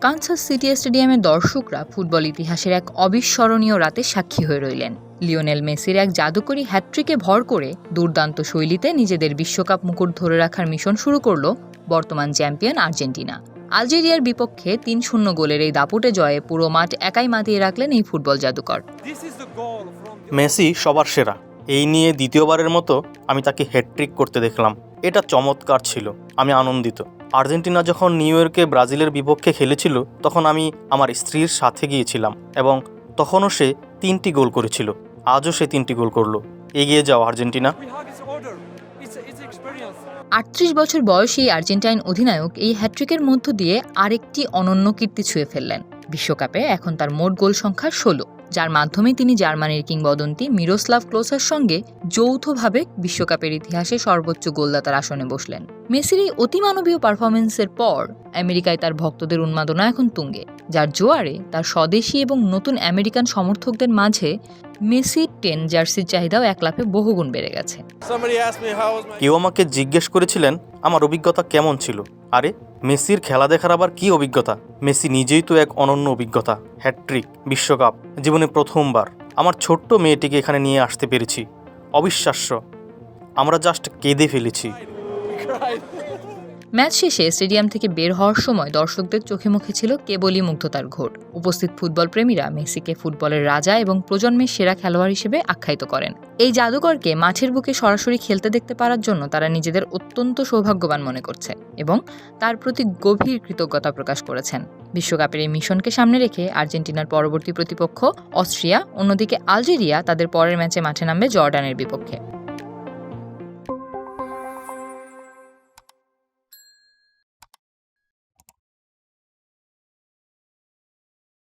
Kansas city স্টেডিয়ামের দর্শকরা football ইতিহাসের এক অবিস্মরণীয় রাতে সাক্ষী হয়ে রইলেন। লিওনেল মেসির এক জাদুকরী হ্যাটট্রিকে ভর করে দুর্দান্ত শৈলীতে নিজেদের বিশ্বকাপ মুকুট ধরে রাখার মিশন শুরু করল বর্তমান চ্যাম্পিয়ন আর্জেন্টিনা। আলজেরিয়ার বিপক্ষে ৩-০ গোলের এই দাপুটে জয়ে পুরো মাঠ একাই মাতিয়ে রাখলেন এই ফুটবল জাদুকর। মেসি সবার সেরা, এই নিয়ে দ্বিতীয়বারের মতো আমি তাকে হ্যাটট্রিক করতে দেখলাম। এটা চমৎকার ছিল, আমি আনন্দিত। আর্জেন্টিনা যখন নিউ ইয়র্কে ব্রাজিলের বিপক্ষে খেলেছিল তখন আমি আমার স্ত্রীর সাথে গিয়েছিলাম এবং তখনও সে ৩টি গোল করেছিল। আজও সে ৩টি গোল করলো। এগিয়ে যাও আর্জেন্টিনা। ৩৮ বছর বয়সী আর্জেন্টাইন অধিনায়ক এই হ্যাটট্রিকের মধ্য দিয়ে আরেকটি অনন্য কীর্তি ছুঁয়ে ফেললেন। বিশ্বকাপে এখন তার মোট গোল সংখ্যা ১৬, যার মাধ্যমে তিনি জার্মানির কিংবদন্তি মিরোস্লাভ ক্লোসার সঙ্গে যৌথভাবে বিশ্বকাপের ইতিহাসে সর্বোচ্চ গোলদাতার আসনে বসলেন। মেসির এই অতিমানবীয় পারফরমেন্সের পর আমেরিকায় তার ভক্তদের উন্মাদনা এখন তুঙ্গে, যার জোয়ারে তার স্বদেশী এবং নতুন আমেরিকান সমর্থকদের মাঝে মেসি 10 জার্সির চাহিদাও এক লাফে বহুগুণ বেড়ে গেছে। কেউ আমাকে জিজ্ঞেস করেছিলেন আমার অভিজ্ঞতা কেমন ছিল। আরে মেসির খেলা দেখার আবার কি অভিজ্ঞতা? মেসি নিজেই তো এক অনন্য অভিজ্ঞতা। হ্যাটট্রিক, বিশ্বকাপ, জীবনে প্রথমবার আমার ছোট্ট মেয়েটিকে এখানে নিয়ে আসতে পেরেছি। অবিশ্বাস্য, আমরা জাস্ট কেঁদে ফেলেছি। ম্যাচ শেষে স্টেডিয়াম থেকে বের হওয়ার সময় দর্শকদের চোখে মুখে ছিল কেবলই মুগ্ধতার ঘোর। উপস্থিত ফুটবল প্রেমীরা মেসিকে ফুটবলের রাজা এবং প্রজন্মের সেরা খেলোয়াড় হিসেবে আখ্যায়িত করেন। এই জাদুকরকে মাঠের বুকে সরাসরি খেলতে দেখতে পারার জন্য তারা নিজেদের অত্যন্ত সৌভাগ্যবান মনে করছে এবং তার প্রতি গভীর কৃতজ্ঞতা প্রকাশ করেছেন। বিশ্বকাপের এই মিশনকে সামনে রেখে আর্জেন্টিনার পরবর্তী প্রতিপক্ষ অস্ট্রিয়া, অন্যদিকে আলজেরিয়া তাদের পরের ম্যাচে মাঠে নামবে জর্ডানের বিপক্ষে।